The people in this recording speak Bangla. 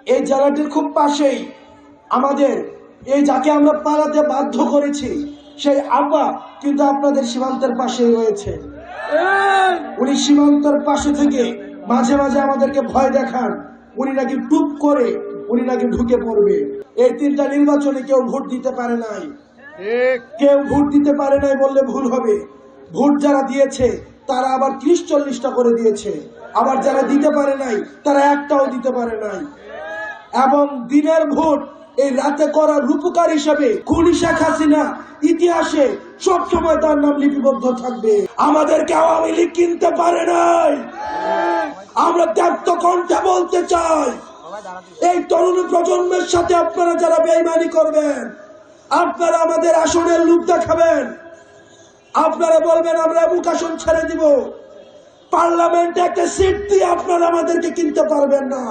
এই জেলাটির খুব পাশেই আমাদের এই যাকে আমরা পালাতে বাধ্য করেছি সেই আপা কিন্তু আপনাদের সীমান্তের পাশেই রয়েছে। উনি সীমান্তের পাশে থেকে মাঝে মাঝে আমাদেরকে ভয় দেখান, উনি নাকি টুপ করে উনি নাকি ঢুকে পড়বে। এই তিনটা নির্বাচনে কেউ ভোট দিতে পারে নাই, কেউ ভোট দিতে পারে নাই বললে ভুল হবে। ভোট যারা দিয়েছে তারা আবার 30-40টা করে দিয়েছে, আবার যারা দিতে পারে নাই তারা একটাও দিতে পারে নাই। এবং দিনের ভোট এই রাতে করার রূপকার হিসেবে খুনি শেখ হাসিনা ইতিহাসে সব সময় তার নাম লিপিবদ্ধ থাকবে। আমাদেরকে আওয়ামী লীগ কিনতে পারে নাই। আমরা ত্যাক্ত কণ্ঠে বলতে চাই, এই তরুণ প্রজন্মের সাথে আপনারা যারা বেঈমানি করবেন, আপনারা আমাদের আসনের লোভ দেখাবেন, আপনারা বলবেন আমরা মুখ আসন ছেড়ে দিব, পার্লামেন্টে একটা সিট দিয়ে আপনারা আমাদেরকে কিনতে পারবেন না।